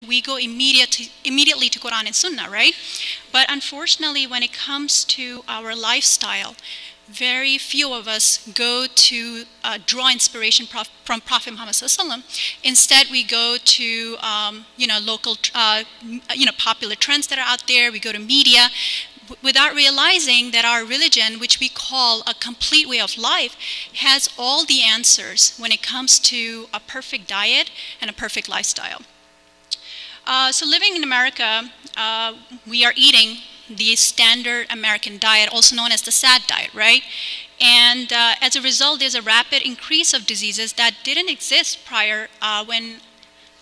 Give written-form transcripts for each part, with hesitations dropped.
we go immediately to Quran and Sunnah, right? But unfortunately, when it comes to our lifestyle, very few of us go to draw inspiration from Prophet Muhammad Sallallahu. Instead, we go to local, popular trends that are out there. We go to media without realizing that our religion, which we call a complete way of life, has all the answers when it comes to a perfect diet and a perfect lifestyle. So living in America, we are eating the standard American diet, also known as the SAD diet, right? And as a result, there's a rapid increase of diseases that didn't exist prior when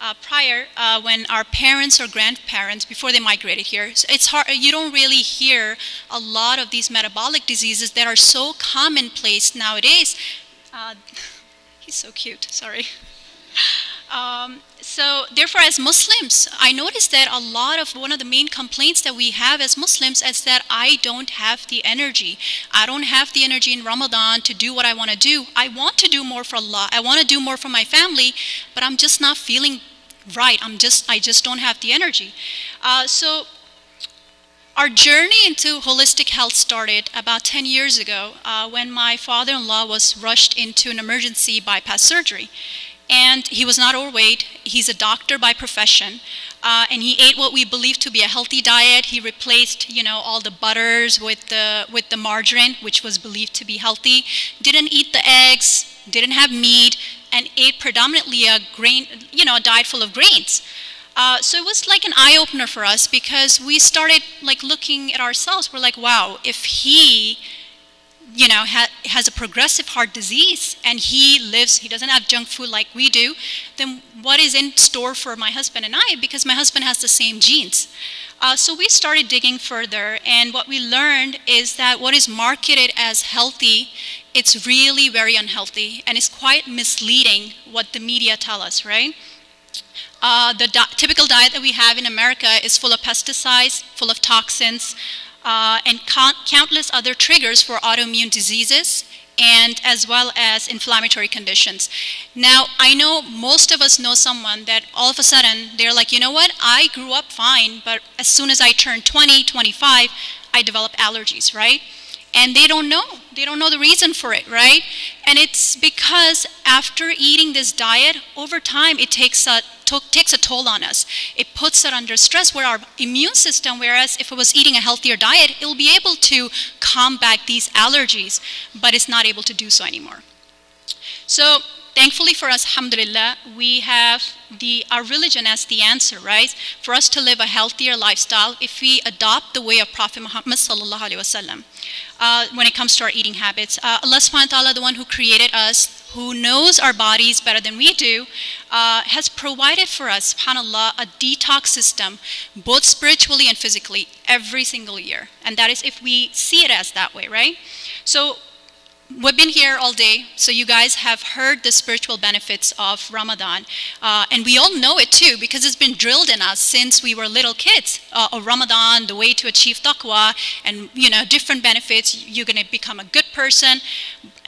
our parents or grandparents, before they migrated here. So it's hard, you don't really hear a lot of these metabolic diseases that are so commonplace nowadays. He's so cute, sorry. So therefore, as Muslims, I noticed that one of the main complaints that we have as Muslims is that I don't have the energy. I don't have the energy in Ramadan to do what I want to do. I want to do more for Allah. I want to do more for my family, but I'm just not feeling right. I just don't have the energy. So our journey into holistic health started about 10 years ago when my father-in-law was rushed into an emergency bypass surgery. And he was not overweight. He's a doctor by profession, and he ate what we believe to be a healthy diet. He replaced, all the butters with the margarine, which was believed to be healthy. Didn't eat the eggs, didn't have meat, and ate predominantly a diet full of grains. So it was like an eye opener for us because we started looking at ourselves. We're like, wow, if he has a progressive heart disease and he doesn't have junk food like we do, then what is in store for my husband and I, because my husband has the same genes. So we started digging further, and what we learned is that what is marketed as healthy, it's really very unhealthy, and it's quite misleading what the media tell us, right? The typical diet that we have in America is full of pesticides, full of toxins, and countless other triggers for autoimmune diseases, and as well as inflammatory conditions. Now, I know most of us know someone that all of a sudden they're like, you know what, I grew up fine, but as soon as I turned 20, 25, I developed allergies, right? And they don't know the reason for it, right? And it's because after eating this diet, over time it takes a toll on us. It puts it under stress where our immune system, whereas if it was eating a healthier diet, it will be able to combat these allergies, but it's not able to do so anymore. So thankfully for us, alhamdulillah, we have our religion as the answer, right? For us to live a healthier lifestyle if we adopt the way of Prophet Muhammad sallallahu alaihi wasallam. When it comes to our eating habits, Allah subhanahu wa ta'ala, the one who created us, who knows our bodies better than we do, has provided for us, subhanAllah, a detox system, both spiritually and physically, every single year. And that is if we see it as that way, right? So we've been here all day, so you guys have heard the spiritual benefits of Ramadan. And we all know it too, because it's been drilled in us since we were little kids. Of Ramadan, the way to achieve taqwa, and different benefits. You're going to become a good person.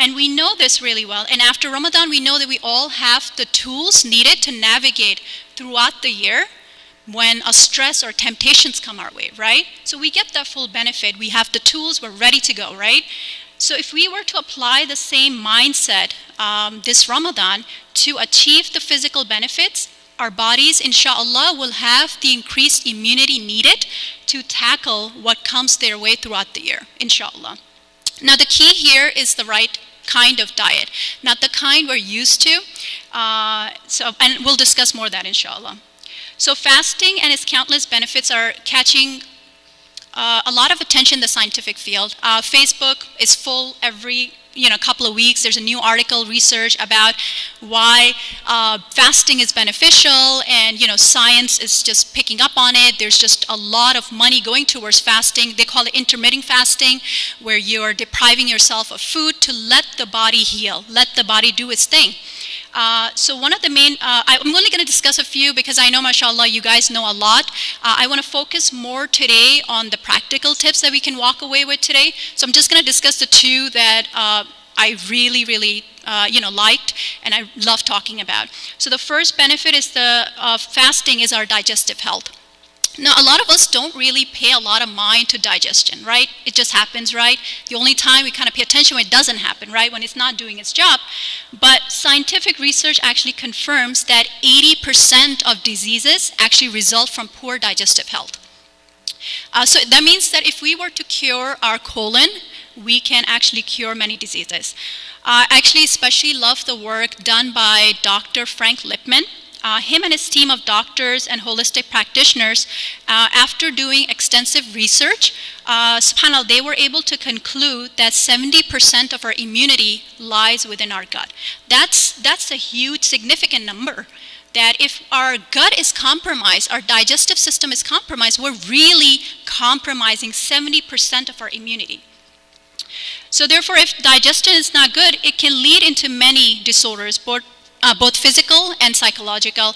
And we know this really well. And after Ramadan, we know that we all have the tools needed to navigate throughout the year when a stress or temptations come our way, right? So we get that full benefit. We have the tools, we're ready to go, right? So if we were to apply the same mindset this Ramadan to achieve the physical benefits, our bodies, inshallah, will have the increased immunity needed to tackle what comes their way throughout the year, inshallah. Now the key here is the right kind of diet, not the kind we're used to. And we'll discuss more of that, inshallah. So fasting and its countless benefits are catching a lot of attention in the scientific field. Facebook is full every couple of weeks. There's a new article, research about why fasting is beneficial, and science is just picking up on it. There's just a lot of money going towards fasting. They call it intermittent fasting, where you are depriving yourself of food to let the body heal, let the body do its thing. So one of the main, I'm only going to discuss a few because I know, mashallah, you guys know a lot. I want to focus more today on the practical tips that we can walk away with today. So I'm just going to discuss the two that I really, really, liked and I love talking about. So the first benefit is fasting is our digestive health. Now, a lot of us don't really pay a lot of mind to digestion, right? It just happens, right? The only time we kind of pay attention when it doesn't happen, right? When it's not doing its job. But scientific research actually confirms that 80% of diseases actually result from poor digestive health. So that means that if we were to cure our colon, we can actually cure many diseases. I actually especially love the work done by Dr. Frank Lipman. Him and his team of doctors and holistic practitioners, after doing extensive research, subhanAllah, they were able to conclude that 70% of our immunity lies within our gut. That's a huge, significant number. That if our gut is compromised, our digestive system is compromised, we're really compromising 70% of our immunity. So therefore, if digestion is not good, it can lead into many disorders, both physical and psychological.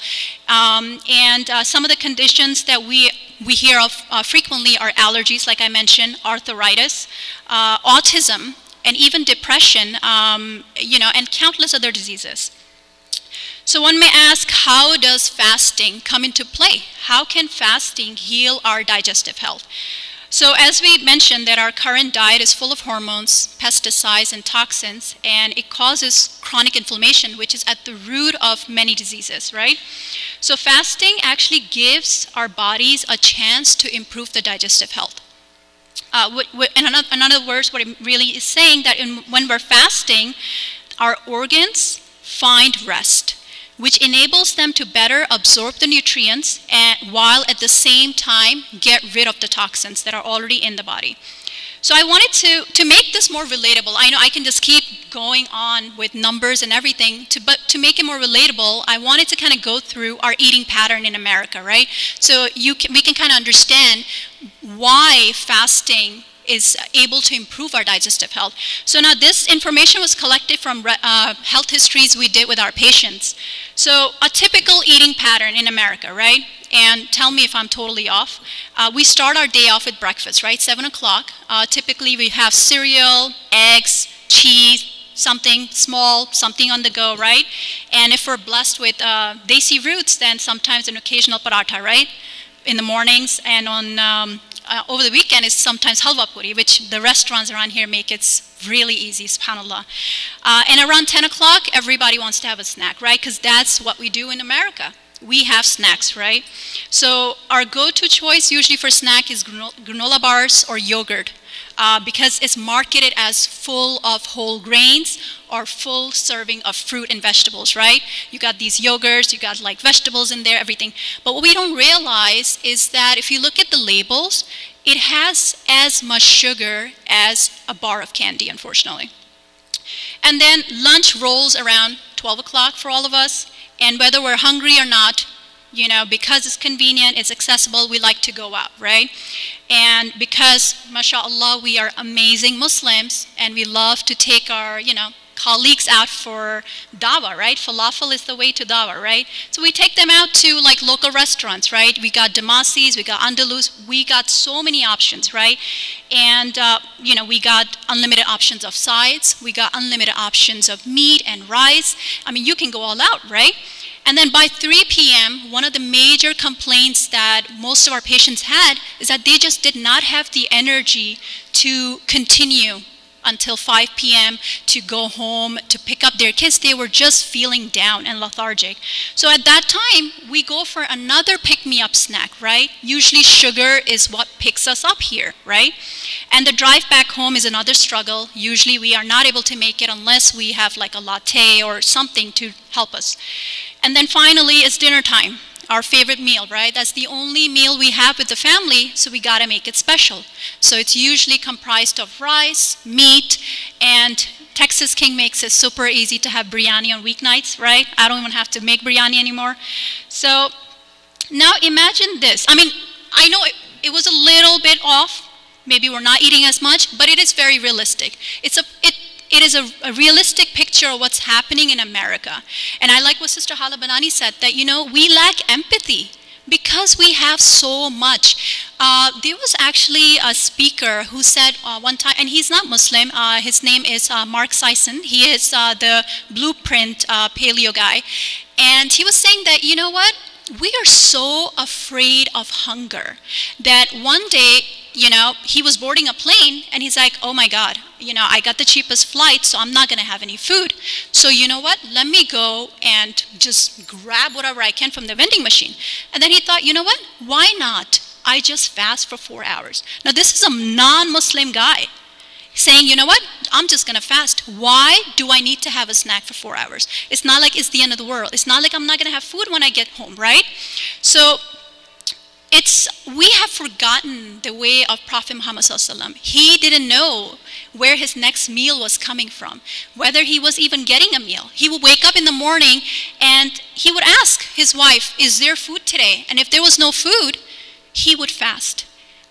And some of the conditions that we hear of frequently are allergies, like I mentioned, arthritis, autism, and even depression, and countless other diseases. So one may ask, how does fasting come into play? How can fasting heal our digestive health? So as we mentioned, that our current diet is full of hormones, pesticides, and toxins, and it causes chronic inflammation, which is at the root of many diseases, right? So fasting actually gives our bodies a chance to improve the digestive health. In other words, what it really is saying that when we're fasting, our organs find rest, which enables them to better absorb the nutrients while at the same time get rid of the toxins that are already in the body. So I wanted to make this more relatable. I know I can just keep going on with numbers and everything, but to make it more relatable, I wanted to kind of go through our eating pattern in America, right? So we can kind of understand why fasting is able to improve our digestive health. So now this information was collected from health histories we did with our patients. So a typical eating pattern in America, right? And tell me if I'm totally off. We start our day off with breakfast, right? 7 o'clock. Typically we have cereal, eggs, cheese, something small, something on the go, right? And if we're blessed with desi roots, then sometimes an occasional paratha, right? In the mornings, and on over the weekend is sometimes halwa puri, which the restaurants around here make it really easy, subhanAllah. And around 10 o'clock, everybody wants to have a snack, right? Because that's what we do in America. We have snacks, right? So our go-to choice usually for snack is granola bars or yogurt, because it's marketed as full of whole grains or full serving of fruit and vegetables, right? You got these yogurts, you got like vegetables in there, everything. But what we don't realize is that if you look at the labels, it has as much sugar as a bar of candy, unfortunately. And then lunch rolls around 12 o'clock for all of us. And whether we're hungry or not, because it's convenient, it's accessible, we like to go out, right? And because, mashallah, we are amazing Muslims and we love to take our, colleagues out for dawah, right? Falafel is the way to dawah, right? So we take them out to like local restaurants, right? We got Damasis, we got Andalus, we got so many options, right? And, we got unlimited options of sides, we got unlimited options of meat and rice. I mean, you can go all out, right? And then by 3 p.m., one of the major complaints that most of our patients had is that they just did not have the energy to continue until 5 p.m. to go home, to pick up their kids. They were just feeling down and lethargic. So at that time, we go for another pick-me-up snack, right? Usually sugar is what picks us up here, right? And the drive back home is another struggle. Usually we are not able to make it unless we have like a latte or something to help us. And then finally, it's dinner time. Our favorite meal, right? That's the only meal we have with the family, so we gotta make it special. So it's usually comprised of rice, meat, and Texas King makes it super easy to have biryani on weeknights, right? I don't even have to make biryani anymore. So now imagine this. I mean, I know it was a little bit off. Maybe we're not eating as much, but it is very realistic. It is a realistic picture of what's happening in America. And I like what Sister Hala Banani said, that, we lack empathy because we have so much. There was actually a speaker who said one time, and he's not Muslim, his name is Mark Sison. He is the blueprint paleo guy. And he was saying that, you know what? We are so afraid of hunger that one day, he was boarding a plane and he's like, oh my God, I got the cheapest flight, so I'm not going to have any food. So you know what? Let me go and just grab whatever I can from the vending machine. And then he thought, you know what? Why not? I just fast for 4 hours. Now this is a non-Muslim guy saying, you know what? I'm just going to fast. Why do I need to have a snack for 4 hours? It's not like it's the end of the world. It's not like I'm not going to have food when I get home, right? So we have forgotten the way of Prophet Muhammad ﷺ. He didn't know where his next meal was coming from, whether he was even getting a meal. He would wake up in the morning and he would ask his wife, is there food today? And if there was no food, he would fast.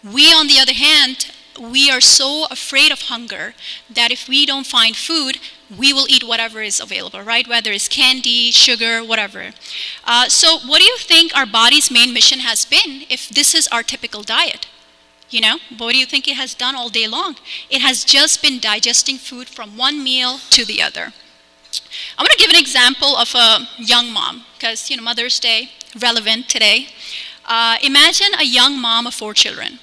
We, on the other hand, we are so afraid of hunger that if we don't find food, we will eat whatever is available, right? Whether it's candy, sugar, whatever. So what do you think our body's main mission has been if this is our typical diet? What do you think it has done all day long? It has just been digesting food from one meal to the other. I'm going to give an example of a young mom because, Mother's Day, relevant today. Imagine a young mom of 4 children.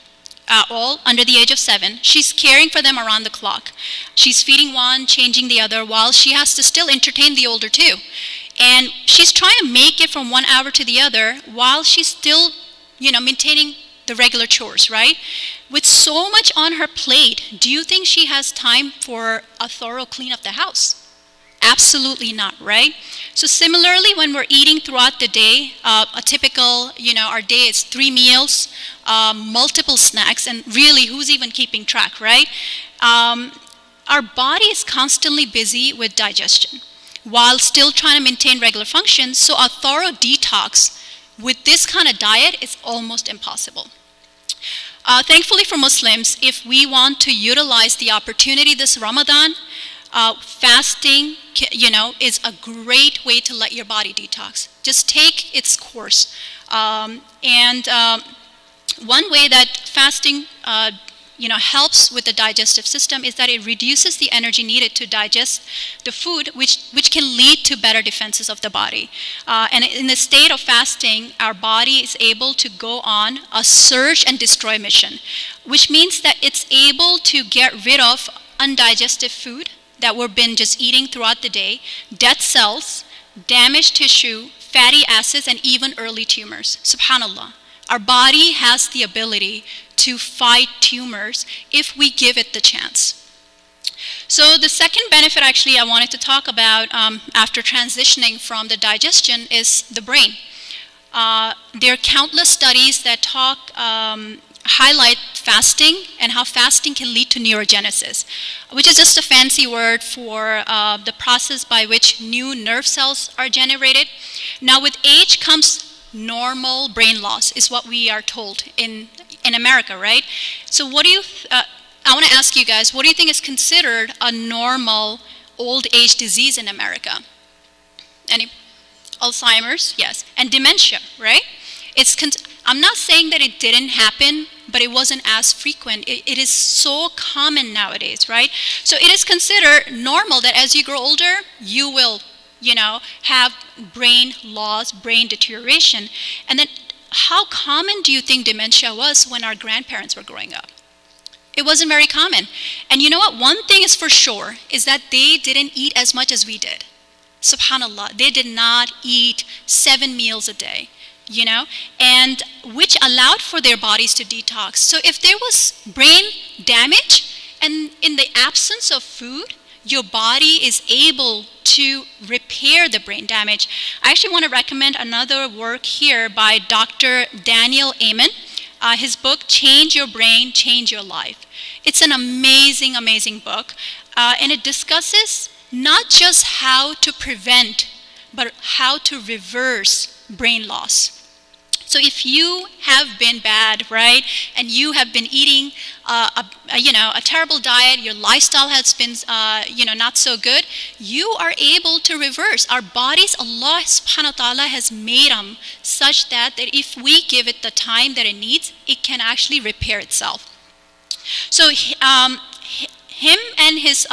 All under the age of 7. She's caring for them around the clock. She's feeding one, changing the other, while she has to still entertain the older 2. And she's trying to make it from 1 hour to the other while she's still, maintaining the regular chores, right? With so much on her plate, do you think she has time for a thorough clean of the house? Absolutely not, right? So similarly, when we're eating throughout the day, a typical, our day is 3 meals, multiple snacks, and really, who's even keeping track, right? Our body is constantly busy with digestion while still trying to maintain regular functions, so a thorough detox with this kind of diet is almost impossible. Thankfully for Muslims, if we want to utilize the opportunity this Ramadan, fasting, is a great way to let your body detox. Just take its course. One way that fasting, helps with the digestive system is that it reduces the energy needed to digest the food, which can lead to better defenses of the body. And in the state of fasting, our body is able to go on a search and destroy mission, which means that it's able to get rid of undigested food that we've been just eating throughout the day, dead cells, damaged tissue, fatty acids, and even early tumors. SubhanAllah. Our body has the ability to fight tumors if we give it the chance. So the second benefit actually I wanted to talk about after transitioning from the digestion is the brain. There are countless studies that highlight fasting and how fasting can lead to neurogenesis, which is just a fancy word for the process by which new nerve cells are generated. Now with age comes normal brain loss, is what we are told in America, right? So what do you, I want to ask you guys, what do you think is considered a normal old age disease in America? Any? Alzheimer's, yes, and dementia, right? I'm not saying that it didn't happen, but it wasn't as frequent. It is so common nowadays, right? So it is considered normal that as you grow older, you will, have brain loss, brain deterioration. And then how common do you think dementia was when our grandparents were growing up? It wasn't very common. And you know what? One thing is for sure, is that they didn't eat as much as we did. SubhanAllah, they did not eat 7 meals a day. And which allowed for their bodies to detox. So if there was brain damage, and in the absence of food, your body is able to repair the brain damage. I actually want to recommend another work here by Dr. Daniel Amen. His book, Change Your Brain, Change Your Life. It's an amazing, amazing book. And it discusses not just how to prevent, but how to reverse brain loss. So if you have been bad, right, and you have been eating a terrible diet, your lifestyle has been not so good, you are able to reverse. Our bodies, Allah subhanahu wa ta'ala has made them such that if we give it the time that it needs, it can actually repair itself. So him and his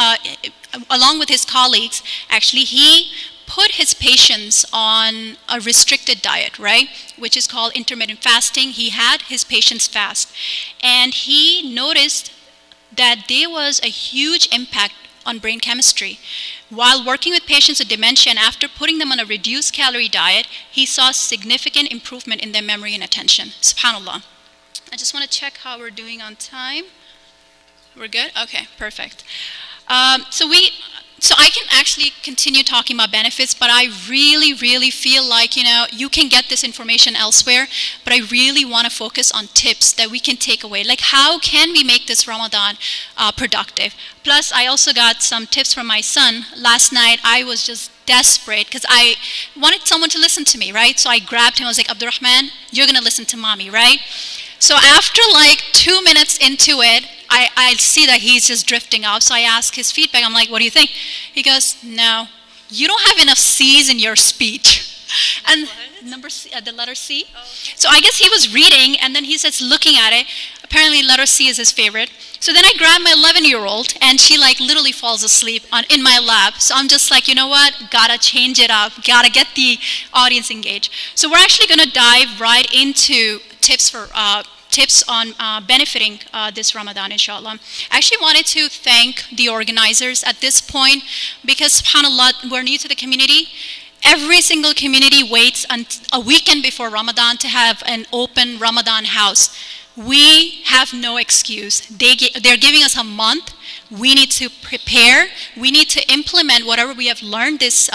along with his colleagues, actually he put his patients on a restricted diet, right, which is called intermittent fasting. He had his patients fast, and he noticed that there was a huge impact on brain chemistry. While working with patients with dementia, and after putting them on a reduced calorie diet, he saw significant improvement in their memory and attention. SubhanAllah. I just want to check how we're doing on time. We're good? Okay, perfect. So I can actually continue talking about benefits, but I really, really feel like, you can get this information elsewhere, but I really want to focus on tips that we can take away. Like, how can we make this Ramadan productive? Plus, I also got some tips from my son. Last night, I was just desperate because I wanted someone to listen to me, right? So I grabbed him. I was like, Abdurrahman, you're going to listen to mommy, right? So after like 2 minutes into it, I see that he's just drifting off. So I ask his feedback. I'm like, what do you think? He goes, no, you don't have enough C's in your speech. And number C, the letter C. Oh, okay. So I guess he was reading, and then he says, looking at it. Apparently letter C is his favorite. So then I grab my 11-year-old, and she like literally falls asleep in my lap. So I'm just like, you know what? Gotta change it up. Gotta get the audience engaged. So we're actually gonna dive right into tips on benefiting this Ramadan, inshallah. I actually wanted to thank the organizers at this point because, subhanAllah, we're new to the community. Every single community waits a weekend before Ramadan to have an open Ramadan house. We have no excuse. They're giving us a month. We need to prepare. We need to implement whatever we have learned this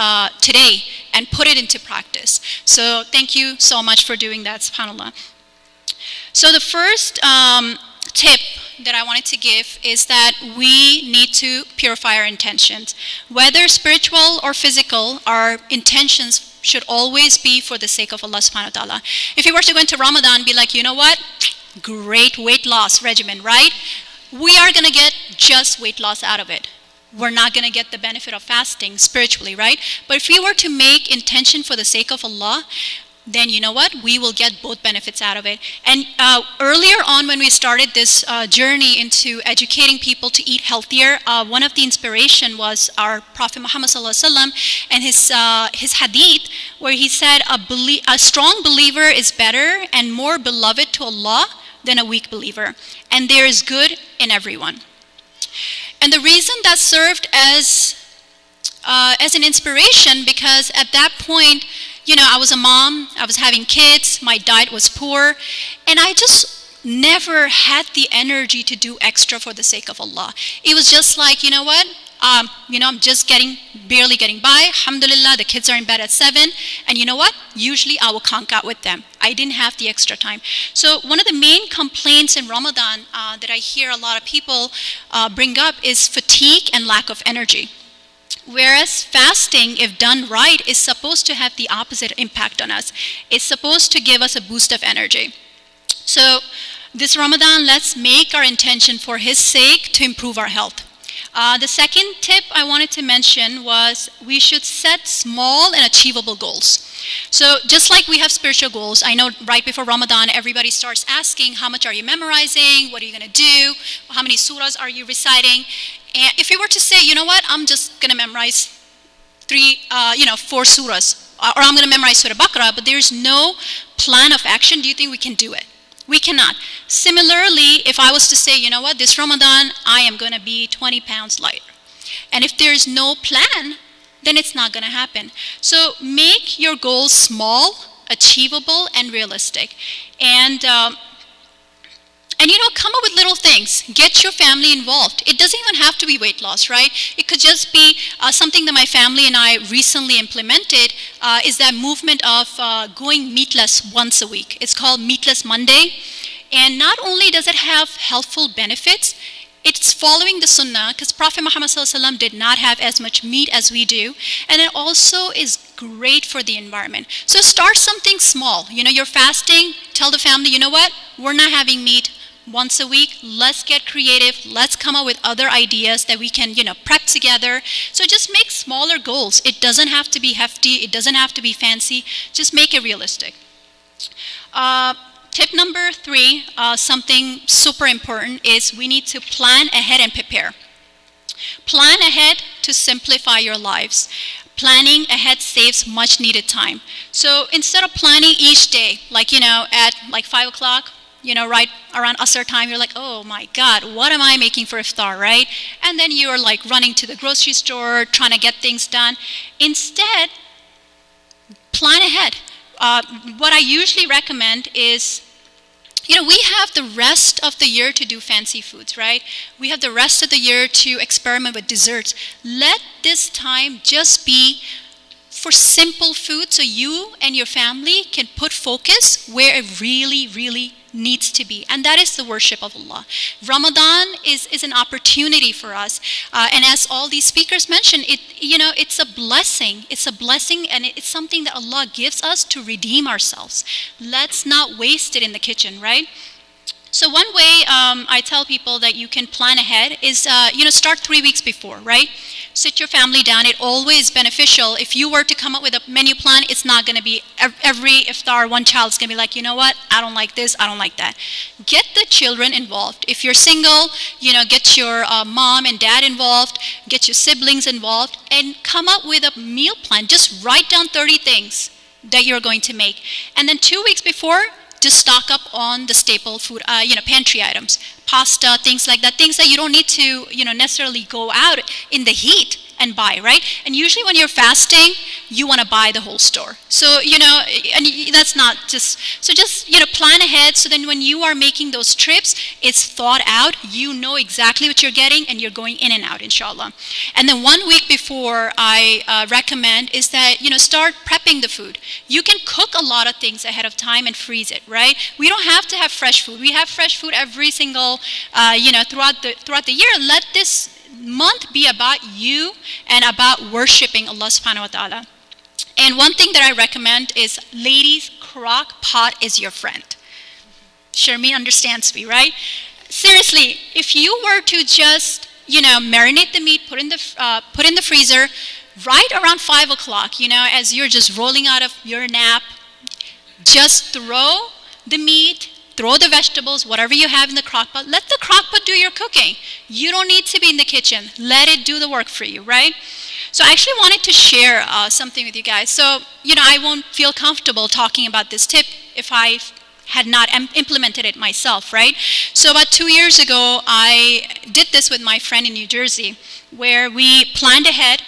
today and put it into practice. So thank you so much for doing that, subhanAllah. So the first tip that I wanted to give is that we need to purify our intentions. Whether spiritual or physical, our intentions should always be for the sake of Allah subhanahu wa ta'ala. If you were to go into Ramadan, be like, you know what? Great weight loss regimen, right? We are going to get just weight loss out of it. We're not going to get the benefit of fasting spiritually, right? But if we were to make intention for the sake of Allah, then you know what? We will get both benefits out of it. And earlier on when we started this journey into educating people to eat healthier, one of the inspiration was our Prophet Muhammad sallallahu alaihi wasallam and his hadith, where he said, a strong believer is better and more beloved to Allah than a weak believer. And there is good in everyone. And the reason that served as an inspiration, because at that point, I was a mom, I was having kids, my diet was poor, and I just never had the energy to do extra for the sake of Allah. It was just like, you know what? I'm just barely getting by. Alhamdulillah, the kids are in bed at 7, and you know what? Usually I will conk out with them. I didn't have the extra time. So one of the main complaints in Ramadan that I hear a lot of people bring up is fatigue and lack of energy. Whereas fasting, if done right, is supposed to have the opposite impact on us. It's supposed to give us a boost of energy. So this Ramadan, let's make our intention for His sake to improve our health. The second tip I wanted to mention was we should set small and achievable goals. So just like we have spiritual goals, I know right before Ramadan, everybody starts asking, how much are you memorizing? What are you going to do? How many surahs are you reciting? And if you were to say, you know what, I'm just going to memorize 4 surahs, or I'm going to memorize Surah Baqarah, but there's no plan of action, do you think we can do it? We cannot. Similarly, if I was to say, you know what, this Ramadan, I am going to be 20 pounds lighter. And if there's no plan, then it's not going to happen. So make your goals small, achievable, and realistic. And come up with little things. Get your family involved. It doesn't even have to be weight loss, right? It could just be something that my family and I recently implemented is that movement of going meatless once a week. It's called Meatless Monday. And not only does it have healthful benefits, it's following the sunnah, because Prophet Muhammad ﷺ did not have as much meat as we do. And it also is great for the environment. So start something small. You're fasting, tell the family, you know what? We're not having meat once a week. Let's get creative. Let's come up with other ideas that we can, prep together. So just make smaller goals. It doesn't have to be hefty. It doesn't have to be fancy. Just make it realistic. Tip number 3, something super important, is we need to plan ahead and prepare. Plan ahead to simplify your lives. Planning ahead saves much needed time. So instead of planning each day, at 5 o'clock, right around Asr time, you're like, oh my God, what am I making for iftar, right? And then you're running to the grocery store, trying to get things done. Instead, plan ahead. What I usually recommend is, we have the rest of the year to do fancy foods, right? We have the rest of the year to experiment with desserts. Let this time just be for simple food so you and your family can put focus where it really, really needs to be, and that is the worship of Allah. Ramadan is an opportunity for us, and as all these speakers mentioned, it's a blessing. It's a blessing, and it's something that Allah gives us to redeem ourselves. Let's not waste it in the kitchen, right? So one way I tell people that you can plan ahead is, start 3 weeks before, right? Sit your family down. It's always beneficial. If you were to come up with a menu plan, it's not going to be every iftar, one child's going to be like, you know what, I don't like this, I don't like that. Get the children involved. If you're single, get your mom and dad involved, get your siblings involved, and come up with a meal plan. Just write down 30 things that you're going to make. And then 2 weeks before, just stock up on the staple food, pantry items, pasta, things like that, things that you don't need to, necessarily go out in the heat and buy, right? And usually when you're fasting, you want to buy the whole store. So, and that's not just, so just, plan ahead so then when you are making those trips, it's thought out, you know exactly what you're getting and you're going in and out, inshallah. And then 1 week before, I recommend is that, start prepping the food. You can cook a lot of things ahead of time and freeze it, right? We don't have to have fresh food. We have fresh food every single, throughout the year. Let this month be about you and about worshiping Allah subhanahu wa ta'ala. And one thing that I recommend is, ladies, crock pot is your friend. Sharmeen understands me, right? Seriously, if you were to just, marinate the meat, put in the freezer, right around 5 o'clock, as you're just rolling out of your nap, just throw the meat, throw the vegetables, whatever you have in the crock pot. Let the crock pot do your cooking. You don't need to be in the kitchen. Let it do the work for you, right? So I actually wanted to share something with you guys. So, I won't feel comfortable talking about this tip if I had not implemented it myself, right? So about 2 years ago, I did this with my friend in New Jersey, where we planned ahead.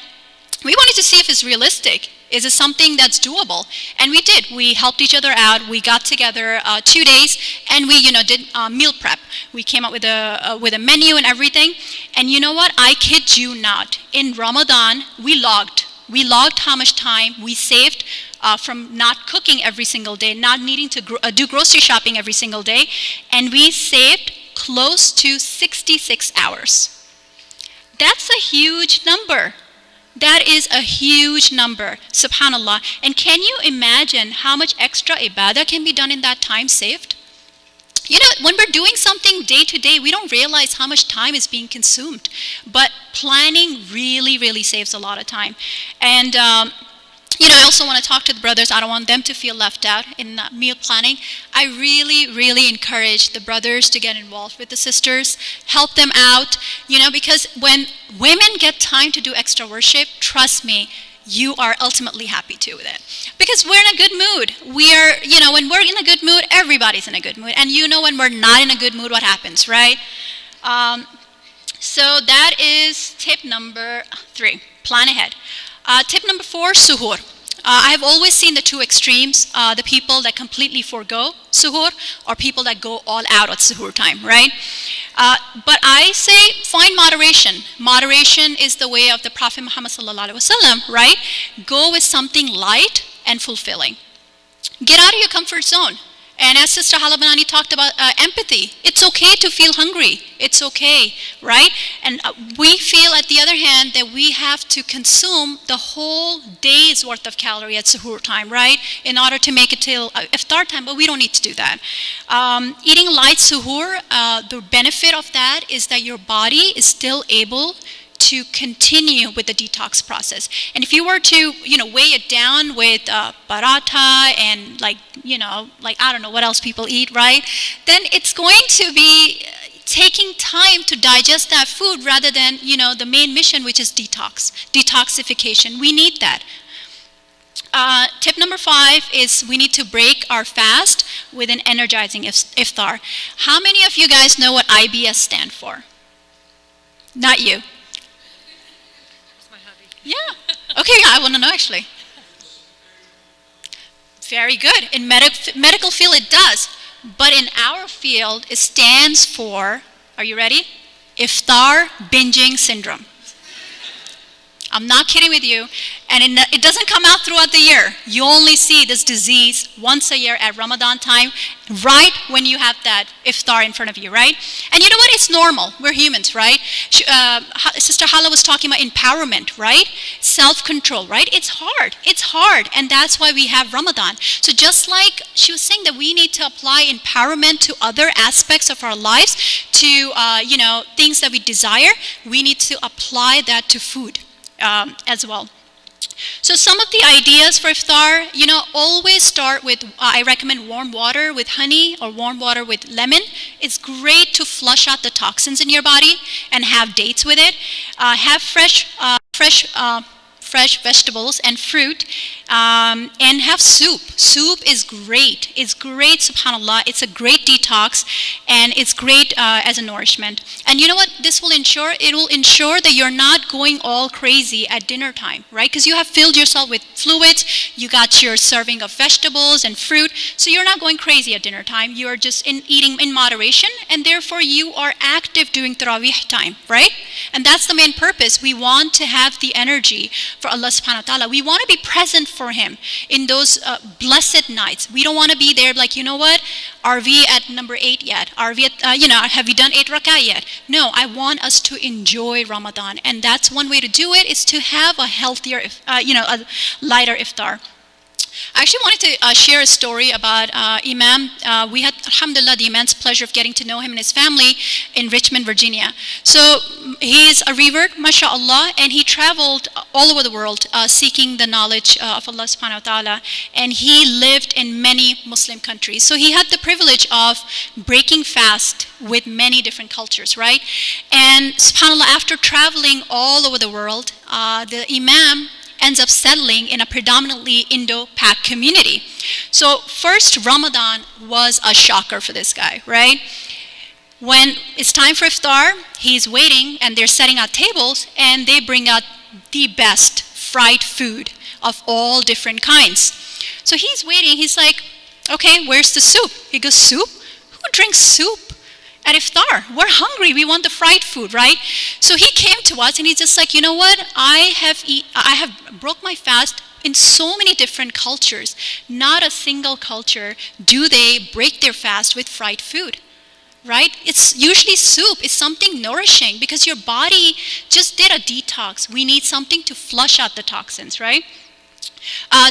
We wanted to see if it's realistic. Is it something that's doable? And we did. We helped each other out. We got together 2 days, and we, did meal prep. We came up with a menu and everything. And you know what? I kid you not. In Ramadan, we logged how much time we saved from not cooking every single day, not needing to do grocery shopping every single day, and we saved close to 66 hours. That's a huge number. That is a huge number, subhanAllah. And can you imagine how much extra ibadah can be done in that time saved? When we're doing something day to day, we don't realize how much time is being consumed. But planning really, really saves a lot of time. And I also want to talk to the brothers. I don't want them to feel left out in meal planning. I really, really encourage the brothers to get involved with the sisters, help them out, because when women get time to do extra worship, trust me, you are ultimately happy too with it. Because we're in a good mood. We are, when we're in a good mood, everybody's in a good mood. And when we're not in a good mood, what happens, right? So that is tip number 3, plan ahead. Tip number 4, suhoor. I've always seen the two extremes, the people that completely forego suhoor or people that go all out at suhoor time, right? But I say find moderation. Moderation is the way of the Prophet Muhammad sallallahu alaihi wasallam, right? Go with something light and fulfilling. Get out of your comfort zone. And as Sister Halabanani talked about empathy, it's okay to feel hungry. It's okay, right? And we feel, at the other hand, that we have to consume the whole day's worth of calorie at suhoor time, right? In order to make it till iftar time, but we don't need to do that. Eating light suhoor, the benefit of that is that your body is still able to continue with the detox process. And if you were to, weigh it down with paratha and like I don't know what else people eat, right? Then it's going to be taking time to digest that food rather than, the main mission, which is detoxification. We need that. Tip number 5 is we need to break our fast with an energizing iftar. How many of you guys know what IBS stand for? Not you. Yeah. Okay, I want to know actually. Very good. In medical field it does. But in our field it stands for, are you ready? Iftar binging syndrome. I'm not kidding with you. And it doesn't come out throughout the year. You only see this disease once a year at Ramadan time, right when you have that iftar in front of you, right? And you know what? It's normal. We're humans, right? Sister Hala was talking about empowerment, right? Self-control, right? It's hard. It's hard. And that's why we have Ramadan. So just like she was saying that we need to apply empowerment to other aspects of our lives, to, things that we desire, we need to apply that to food. As well. So some of the ideas for iftar, always start with, I recommend warm water with honey or warm water with lemon. It's great to flush out the toxins in your body and have dates with it. Have fresh vegetables and fruit, and have soup. Soup is great. It's great, subhanAllah. It's a great detox, and it's great as a nourishment. And you know what this will ensure? It will ensure that you're not going all crazy at dinner time, right? Because you have filled yourself with fluids, you got your serving of vegetables and fruit, so you're not going crazy at dinner time. You are just eating in moderation, and therefore you are active during Tarawih time, right? And that's the main purpose. We want to have the energy for Allah subhanahu wa ta'ala. We want to be present for Him in those blessed nights. We don't want to be there like, are we at number 8 yet? Are we at, have we done 8 rak'ah yet? No, I want us to enjoy Ramadan. And that's one way to do it, is to have a healthier, a lighter iftar. I actually wanted to share a story about Imam. We had, alhamdulillah, the immense pleasure of getting to know him and his family in Richmond, Virginia. So he is a revert, mashallah, and he traveled all over the world seeking the knowledge of Allah subhanahu wa ta'ala, and he lived in many Muslim countries. So he had the privilege of breaking fast with many different cultures, right? And subhanallah, after traveling all over the world, the Imam ends up settling in a predominantly Indo-Pak community. So first Ramadan was a shocker for this guy, right? When it's time for iftar, he's waiting and they're setting out tables and they bring out the best fried food of all different kinds. So he's waiting, he's like, okay, where's the soup? He goes, soup? Who drinks soup at iftar? We're hungry, we want the fried food, right? So he came to us and he's just like, you know what? I have broke my fast in so many different cultures. Not a single culture do they break their fast with fried food, right? It's usually soup. It's something nourishing because your body just did a detox. We need something to flush out the toxins, right?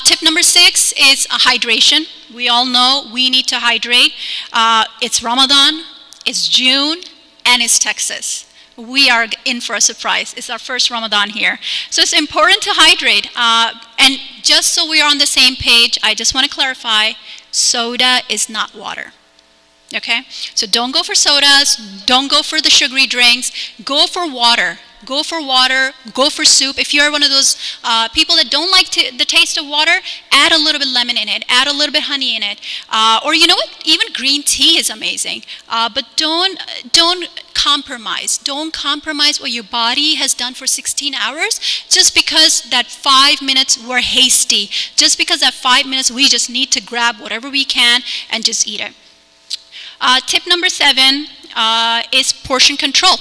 Tip number 6 is hydration. We all know we need to hydrate. It's Ramadan, it's June, and it's Texas. We are in for a surprise. It's our first Ramadan here. So it's important to hydrate. And just so we are on the same page, I just want to clarify, soda is not water. Okay? So don't go for sodas, don't go for the sugary drinks, go for water. Go for water, go for soup. If you're one of those people that don't like the taste of water, add a little bit lemon in it, add a little bit honey in it. Or you know what, even green tea is amazing. But don't compromise. Don't compromise what your body has done for 16 hours just because that 5 minutes were hasty. Just because that 5 minutes we just need to grab whatever we can and just eat it. Tip number 7 is portion control.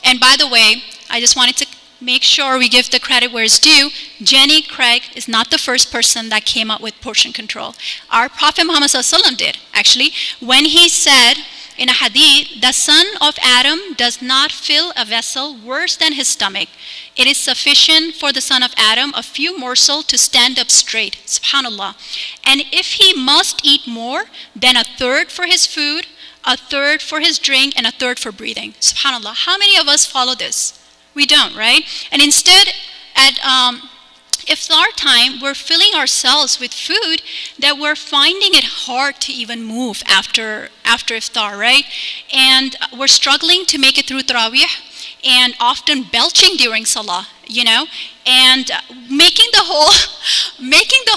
And by the way, I just wanted to make sure we give the credit where it's due. Jenny Craig is not the first person that came up with portion control. Our Prophet Muhammad ﷺ did, actually, when he said in a hadith, the son of Adam does not fill a vessel worse than his stomach. It is sufficient for the son of Adam a few morsels to stand up straight. Subhanallah. And if he must eat more, then a third for his food, a third for his drink, and a third for breathing. Subhanallah. How many of us follow this? We don't, right? And instead, at iftar time, we're filling ourselves with food that we're finding it hard to even move after iftar, right? And we're struggling to make it through Taraweeh, and often belching during Salah, and making the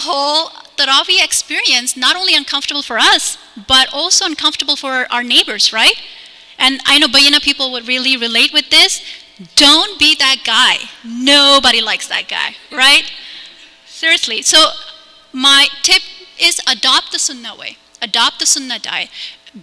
whole Taraweeh experience not only uncomfortable for us, but also uncomfortable for our neighbors, right? And I know Bayana people would really relate with this. Don't be that guy. Nobody likes that guy, right? Seriously. So my tip is adopt the Sunnah way. Adopt the Sunnah diet.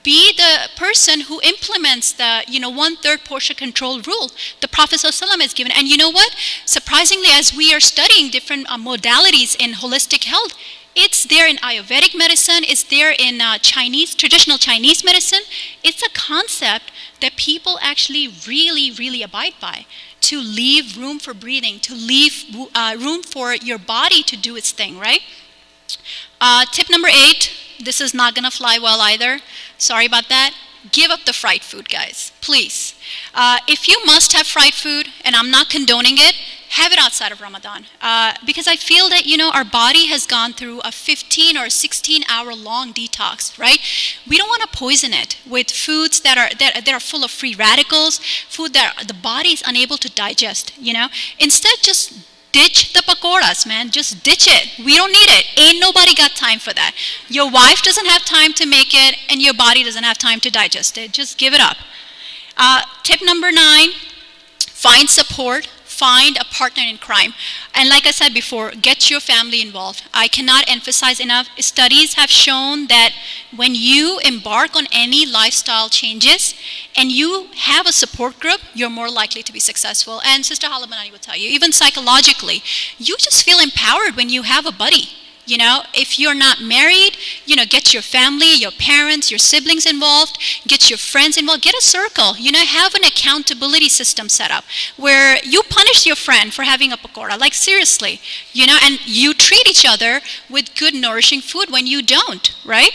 Be the person who implements the 1/3 portion control rule the Prophet ﷺ has given. And you know what? Surprisingly, as we are studying different modalities in holistic health, it's there in Ayurvedic medicine, it's there in traditional Chinese medicine. It's a concept that people actually really, really abide by, to leave room for breathing, to leave room for your body to do its thing, right? Tip number 8, this is not gonna fly well either. Sorry about that. Give up the fried food, guys, please. If you must have fried food, and I'm not condoning it, have it outside of Ramadan. Because I feel that, our body has gone through a 15 or 16-hour long detox, right? We don't want to poison it with foods that are full of free radicals, food that the body is unable to digest, Instead, just ditch the pakoras, man. Just ditch it. We don't need it. Ain't nobody got time for that. Your wife doesn't have time to make it, and your body doesn't have time to digest it. Just give it up. Tip number 9, find support. Find a partner in crime. And like I said before, get your family involved. I cannot emphasize enough. Studies have shown that when you embark on any lifestyle changes and you have a support group, you're more likely to be successful. And Sister Halamanani will tell you, even psychologically, you just feel empowered when you have a buddy. If you're not married, get your family, your parents, your siblings involved, get your friends involved, get a circle, have an accountability system set up where you punish your friend for having a pakora, like seriously, and you treat each other with good, nourishing food when you don't, right?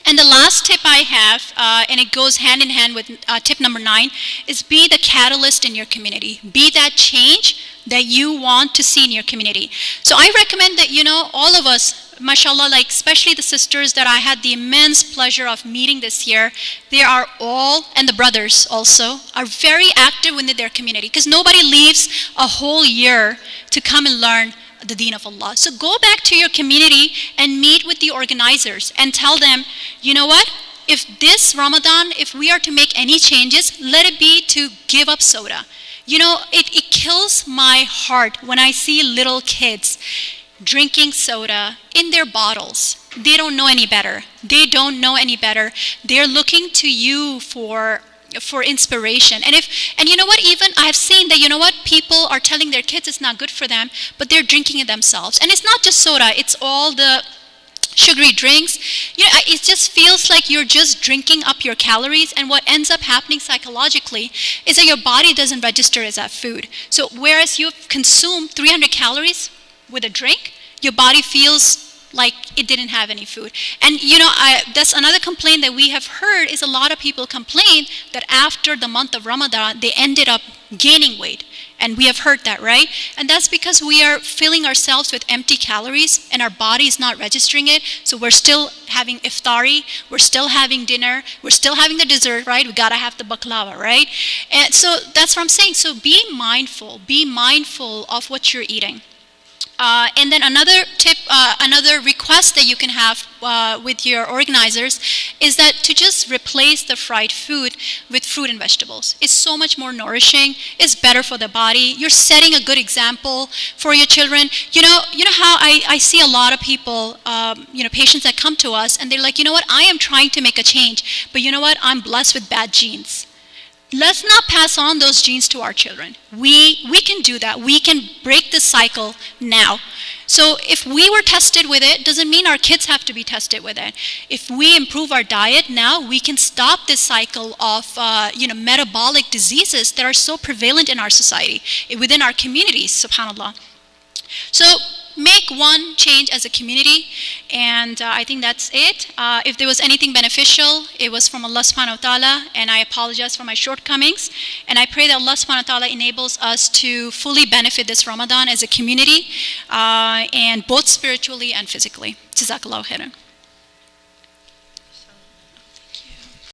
And the last tip I have, and it goes hand in hand with tip number 9, is be the catalyst in your community. Be that change that you want to see in your community. So I recommend that, all of us, mashallah, like especially the sisters that I had the immense pleasure of meeting this year, they are all, and the brothers also, are very active within their community, because nobody leaves a whole year to come and learn the deen of Allah. So go back to your community and meet with the organizers and tell them, you know what? If this Ramadan, if we are to make any changes, let it be to give up soda. It kills my heart when I see little kids drinking soda in their bottles. They don't know any better. They don't know any better. They're looking to you for inspiration. And you know what, even I've seen that, people are telling their kids it's not good for them, but they're drinking it themselves. And it's not just soda, it's all the sugary drinks. It just feels like you're just drinking up your calories, and what ends up happening psychologically is that your body doesn't register as that food. So whereas you've consumed 300 calories with a drink, your body feels like it didn't have any food. And that's another complaint that we have heard, is a lot of people complain that after the month of Ramadan, they ended up gaining weight. And we have heard that, right? And that's because we are filling ourselves with empty calories and our body is not registering it. So we're still having iftari, we're still having dinner, we're still having the dessert, right? We gotta have the baklava, right? And so that's what I'm saying. So be mindful of what you're eating. And then another tip, another request that you can have with your organizers is that to just replace the fried food with fruit and vegetables. It's so much more nourishing. It's better for the body. You're setting a good example for your children. You know how I see a lot of people, patients that come to us and they're like, you know what, I am trying to make a change, but you know what, I'm blessed with bad genes. let's not pass on those genes to our children. We can do that. We can break this cycle now. So if we were tested with it, doesn't mean our kids have to be tested with it. If we improve our diet now, we can stop this cycle of metabolic diseases that are so prevalent in our society, within our communities, subhanAllah. So make one change as a community, and I think that's it. If there was anything beneficial, it was from Allah subhanahu wa ta'ala, and I apologize for my shortcomings, and I pray that Allah subhanahu wa ta'ala enables us to fully benefit this Ramadan as a community, and both spiritually and physically. Jazakallahu khairan.